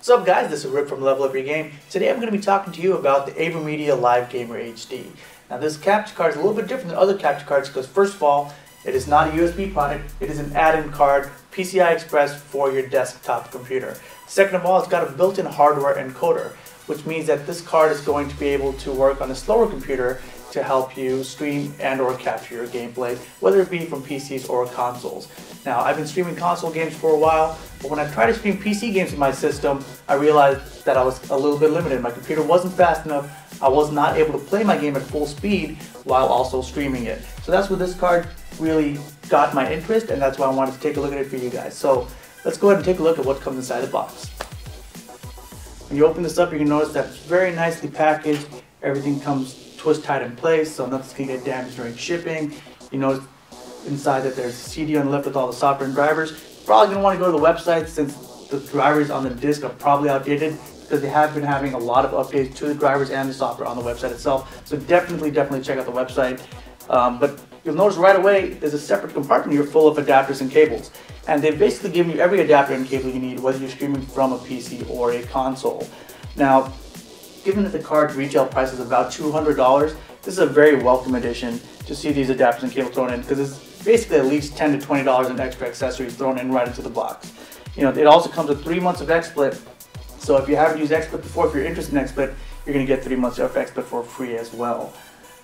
What's up guys, this is Rick from Level Up Your Game. Today I'm going to be talking to you about the AverMedia Live Gamer HD. Now this capture card is a little bit different than other capture cards because first of all, it is not a USB product, it is an add-in card, PCI Express for your desktop computer. Second of all, it's got a built-in hardware encoder, which means that this card is going to be able to work on a slower computer to help you stream and or capture your gameplay, whether it be from PCs or consoles. Now, I've been streaming console games for a while, but when I tried to stream PC games in my system, I realized that I was a little bit limited. My computer wasn't fast enough, I was not able to play my game at full speed while also streaming it. So that's where this card really got my interest, and that's why I wanted to take a look at it for you guys. So let's go ahead and take a look at what comes inside the box. When you open this up, you can notice that it's very nicely packaged. Everything comes twist tied in place, so nothing's gonna get damaged during shipping. You notice inside that there's a CD on the left with all the software and drivers. You're probably gonna want to go to the website since the drivers on the disc are probably outdated, because they have been having a lot of updates to the drivers and the software on the website itself. So definitely check out the website. But you'll notice right away there's a separate compartment here full of adapters and cables. And they've basically given you every adapter and cable you need, whether you're streaming from a PC or a console. Now, given that the card's retail price is about $200, this is a very welcome addition to see these adapters and cables thrown in, because it's basically at least $10 to $20 in extra accessories thrown in right into the box. You know, it also comes with 3 months of XSplit, so if you haven't used XSplit before, if you're interested in XSplit, you're going to get 3 months of XSplit for free as well.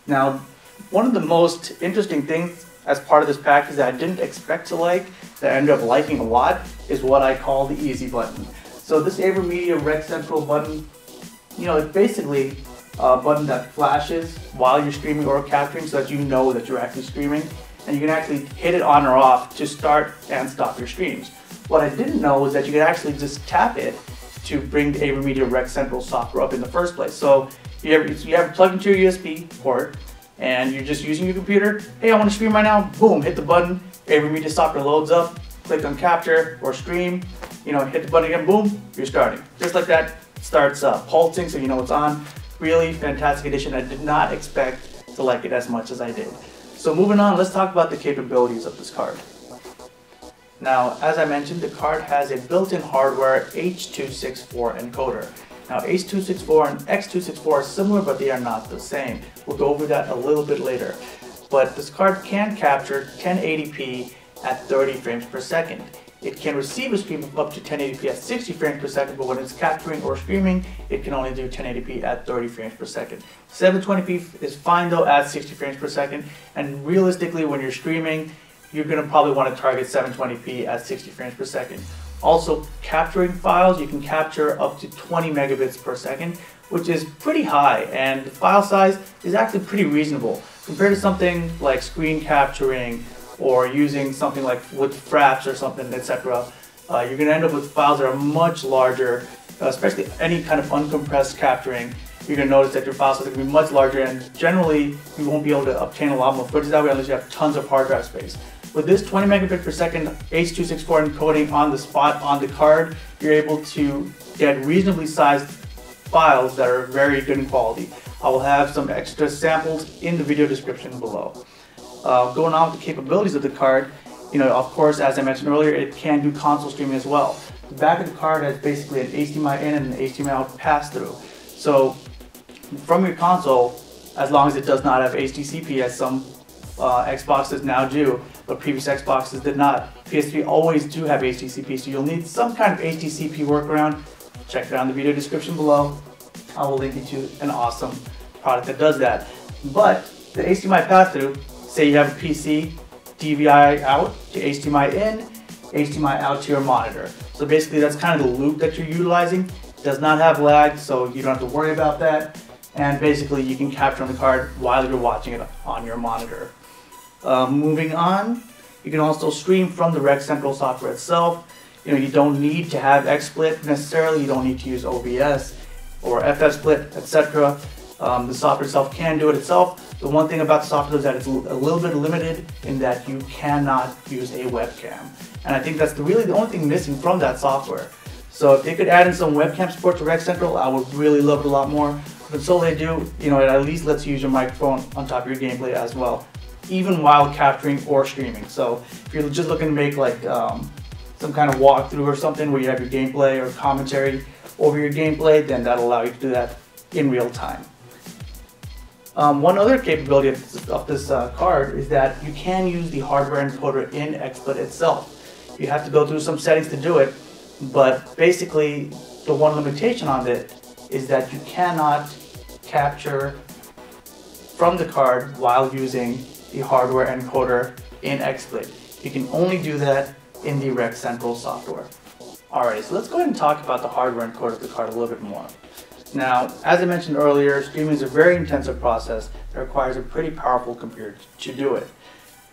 Now, one of the most interesting things as part of this package that I didn't expect to like, that I ended up liking a lot, is what I call the easy button. So this AverMedia Rec Central button, you know, it's basically a button that flashes while you're streaming or capturing so that you know that you're actually streaming, and you can actually hit it on or off to start and stop your streams. What I didn't know was that you could actually just tap it to bring the AverMedia Rec Central software up in the first place. So you have it plugged into your USB port and you're just using your computer. Hey, I want to stream right now. Boom, hit the button. AverMedia software loads up. Click on capture or stream. You know, hit the button again. Boom, you're starting. Just like that, it starts pulsing so you know it's on. Really fantastic addition. I did not expect to like it as much as I did. So moving on, let's talk about the capabilities of this card. Now, as I mentioned, the card has a built-in hardware H.264 encoder. Now, H.264 and X.264 are similar, but they are not the same. We'll go over that a little bit later. But this card can capture 1080p at 30 frames per second. It can receive a stream of up to 1080p at 60 frames per second, but when it's capturing or streaming, it can only do 1080p at 30 frames per second. 720p is fine though at 60 frames per second, and realistically when you're streaming, you're going to probably want to target 720p at 60 frames per second. Also, capturing files, you can capture up to 20 megabits per second, which is pretty high, and the file size is actually pretty reasonable compared to something like screen capturing or using something like with Fraps or something, etc. You're going to end up with files that are much larger, especially any kind of uncompressed capturing. You're going to notice that your file size is going to be much larger, and generally you won't be able to obtain a lot more footage that way unless you have tons of hard drive space. With this 20 megabit per second H.264 encoding on the spot on the card, you're able to get reasonably sized files that are very good in quality. I will have some extra samples in the video description below. Going on with the capabilities of the card, you know, of course, as I mentioned earlier, it can do console streaming as well. The back of the card has basically an HDMI in and an HDMI out pass-through. So from your console, as long as it does not have HDCP, as some Xboxes now do, but previous Xboxes did not. PS3 always do have HDCP, so you'll need some kind of HDCP workaround. Check it out in the video description below. I will link you to an awesome product that does that. But the HDMI pass-through, say you have a PC, DVI out to HDMI in, HDMI out to your monitor. So basically that's kind of the loop that you're utilizing. It does not have lag, so you don't have to worry about that. And basically you can capture on the card while you're watching it on your monitor. Moving on, you can also stream from the Rec Central software itself. You know, you don't need to have XSplit necessarily. You don't need to use OBS or FFsplit, etc. The software itself can do it itself. The one thing about the software is that it's a little bit limited in that you cannot use a webcam. And I think that's really the only thing missing from that software. So if they could add in some webcam support to Rec Central, I would really love it a lot more. But until they do, you know, it at least lets you use your microphone on top of your gameplay as well, even while capturing or streaming. So if you're just looking to make like some kind of walkthrough or something where you have your gameplay or commentary over your gameplay, then that'll allow you to do that in real time. One other capability of this card is that you can use the hardware encoder in XSplit itself. You have to go through some settings to do it, but basically the one limitation on it is that you cannot capture from the card while using the hardware encoder in XSplit. You can only do that in the Rec Central software. Alright, so let's go ahead and talk about the hardware encoder of the card a little bit more. Now, as I mentioned earlier, streaming is a very intensive process that requires a pretty powerful computer to do it.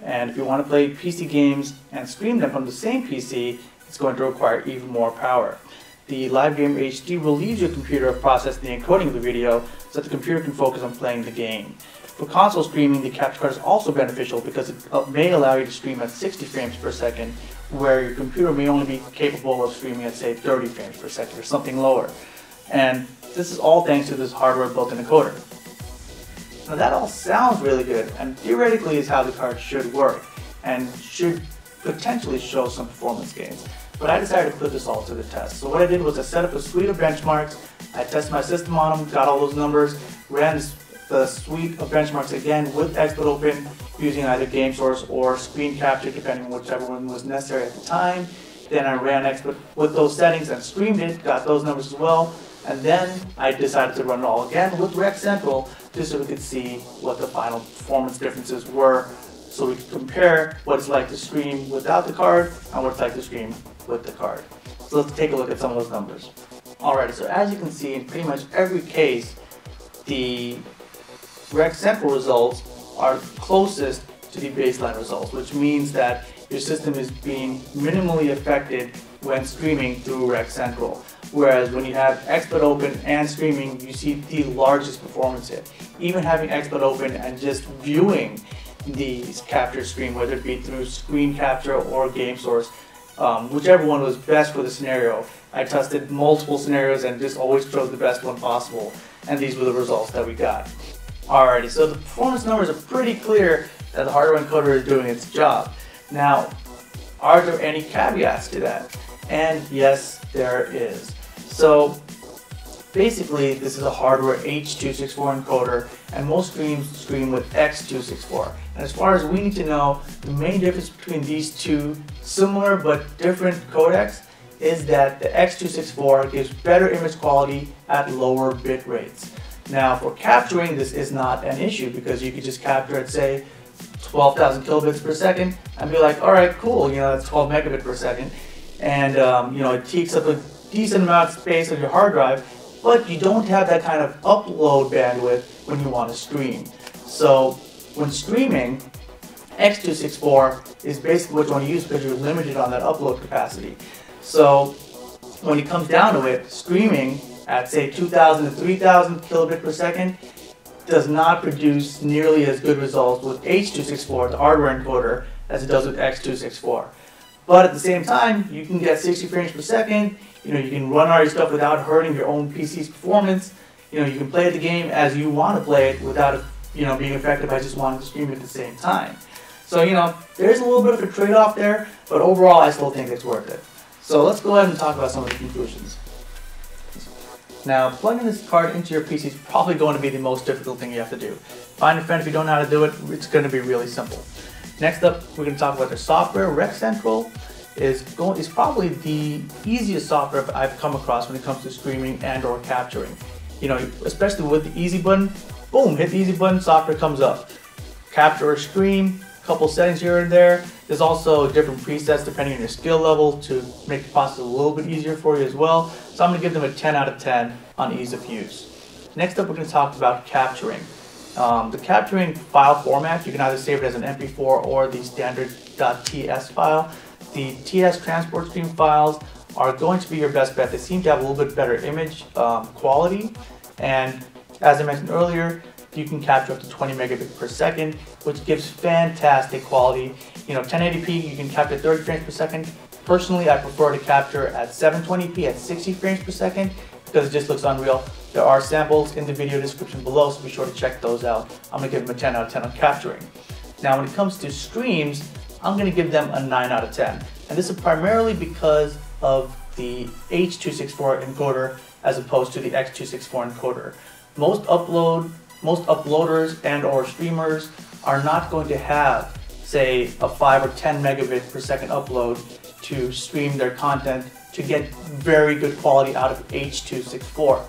And if you want to play PC games and stream them from the same PC, it's going to require even more power. The Live Gamer HD relieves your computer of processing the encoding of the video so that the computer can focus on playing the game. For console streaming, the capture card is also beneficial because it may allow you to stream at 60 frames per second, where your computer may only be capable of streaming at, say, 30 frames per second or something lower. And this is all thanks to this hardware built-in encoder. Now that all sounds really good, and theoretically is how the card should work, and should potentially show some performance gains. But I decided to put this all to the test. So what I did was I set up a suite of benchmarks, I tested my system on them, got all those numbers, ran the suite of benchmarks again with XSplit open, using either game source or screen capture, depending on whichever one was necessary at the time. Then I ran XSplit with those settings and streamed it, got those numbers as well. And then I decided to run it all again with Rec Central, just so we could see what the final performance differences were, so we could compare what it's like to stream without the card and what it's like to stream with the card. So let's take a look at some of those numbers. Alright, so as you can see, in pretty much every case, the Rec Central results are closest to the baseline results, which means that your system is being minimally affected when streaming through Rec Central. Whereas when you have XSplit open and streaming, you see the largest performance hit. Even having XSplit open and just viewing these capture stream, whether it be through screen capture or game source, whichever one was best for the scenario. I tested multiple scenarios and just always chose the best one possible, and these were the results that we got. Alrighty, so the performance numbers are pretty clear that the hardware encoder is doing its job. Now, are there any caveats to that? And yes, there is. So basically, this is a hardware H.264 encoder, and most streams stream with X.264. And as far as we need to know, the main difference between these two similar but different codecs is that the X.264 gives better image quality at lower bit rates. Now, for capturing, this is not an issue because you could just capture at, say, 12,000 kilobits per second and be like, all right, cool, that's 12 megabit per second. And, it takes up a decent amount of space on your hard drive, but you don't have that kind of upload bandwidth when you want to stream. So when streaming, X.264 is basically what you want to use because you're limited on that upload capacity. So when it comes down to it, streaming at, say, 2,000 to 3,000 kilobit per second does not produce nearly as good results with H.264, the hardware encoder, as it does with X.264. But at the same time, you can get 60 frames per second. You can run all your stuff without hurting your own PC's performance. You can play the game as you want to play it without it, being affected by just wanting to stream it at the same time. So, there's a little bit of a trade-off there, but overall, I still think it's worth it. So let's go ahead and talk about some of the conclusions. Now, plugging this card into your PC is probably going to be the most difficult thing you have to do. Find a friend if you don't know how to do it, it's going to be really simple. Next up, we're going to talk about their software. Rec Central is probably the easiest software I've come across when it comes to streaming and or capturing. Especially with the easy button, boom, hit the easy button, software comes up. Capture or stream, a couple settings here and there. There's also different presets depending on your skill level to make the process a little bit easier for you as well. So I'm going to give them a 10 out of 10 on ease of use. Next up, we're going to talk about capturing. The capturing file format, you can either save it as an MP4 or the standard .ts file. The TS transport stream files are going to be your best bet. They seem to have a little bit better image quality, and as I mentioned earlier, you can capture up to 20 megabits per second, which gives fantastic quality. 1080p, you can capture 30 frames per second. Personally, I prefer to capture at 720p at 60 frames per second because it just looks unreal. There are samples in the video description below, so be sure to check those out. I'm going to give them a 10 out of 10 on capturing. Now, when it comes to streams, I'm going to give them a 9 out of 10. And this is primarily because of the H.264 encoder as opposed to the X.264 encoder. Most uploaders and or streamers are not going to have, say, a 5 or 10 megabit per second upload to stream their content to get very good quality out of H.264.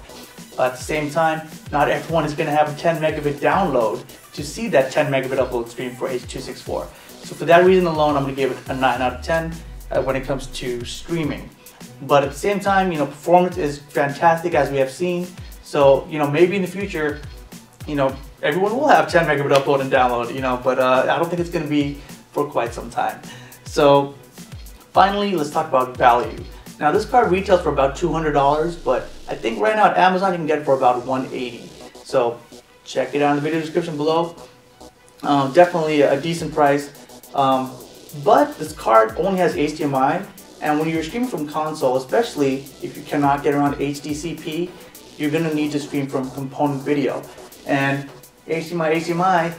At the same time, not everyone is going to have a 10 megabit download to see that 10 megabit upload stream for H.264. So for that reason alone, I'm going to give it a 9 out of 10 when it comes to streaming. But at the same time, performance is fantastic as we have seen. So, maybe in the future, everyone will have 10 megabit upload and download, but I don't think it's going to be for quite some time. So finally, let's talk about value. Now this card retails for about $200, but I think right now at Amazon you can get it for about $180. So check it out in the video description below. Definitely a decent price. But this card only has HDMI, and when you're streaming from console, especially if you cannot get around HDCP, you're going to need to stream from component video. And HDMI,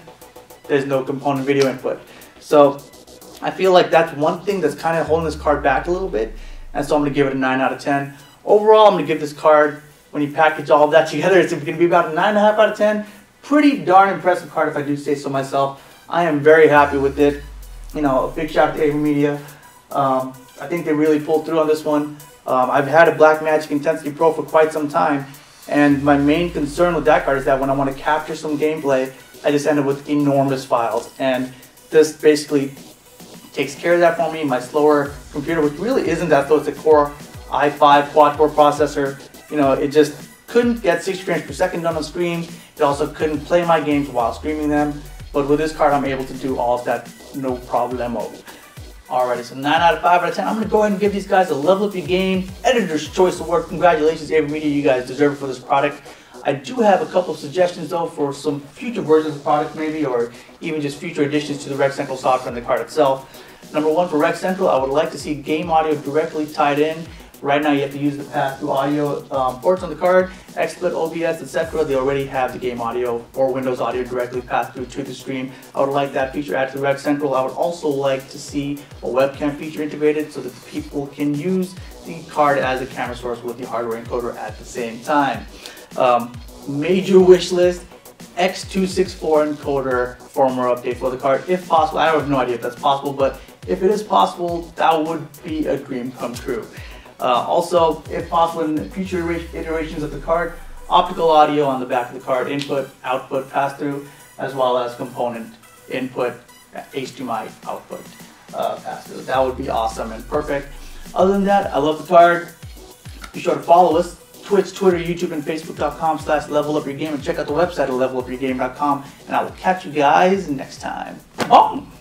there's no component video input. So I feel like that's one thing that's kind of holding this card back a little bit. And so I'm going to give it a 9 out of 10. Overall, I'm going to give this card, when you package all of that together, it's going to be about a 9.5 out of 10. Pretty darn impressive card if I do say so myself. I am very happy with it. A big shout out to AverMedia. I think they really pulled through on this one. I've had a Blackmagic Intensity Pro for quite some time, and my main concern with that card is that when I want to capture some gameplay, I just end up with enormous files, and this basically takes care of that for me. My slower computer, which really isn't that slow, it's a Core i5 quad-core processor. It just couldn't get 60 frames per second done on screen. It also couldn't play my games while streaming them. But with this card, I'm able to do all of that, no problemo. Alrighty, so 9 out of 5 out of 10. I'm going to go ahead and give these guys a Level Up Your Game Editor's Choice Award. Congratulations, AverMedia. You guys deserve it for this product. I do have a couple of suggestions, though, for some future versions of the product, maybe, or even just future additions to the Rec Central software and the card itself. Number one, for Rec Central, I would like to see game audio directly tied in. Right now, you have to use the pass-through audio ports on the card, XSplit, OBS, etc. They already have the game audio or Windows audio directly passed through to the stream. I would like that feature added to Rec Central. I would also like to see a webcam feature integrated so that people can use the card as a camera source with the hardware encoder at the same time. Major wish list, X.264 encoder firmware update for the card, if possible. I have no idea if that's possible, but if it is possible, that would be a dream come true. Also, if possible, in future iterations of the card, optical audio on the back of the card, input, output, pass-through, as well as component input, HDMI output pass-through. That would be awesome and perfect. Other than that, I love the card. Be sure to follow us. Twitch, Twitter, YouTube, and Facebook.com/levelupyourgame, and check out the website at levelupyourgame.com, and I will catch you guys next time. Boom!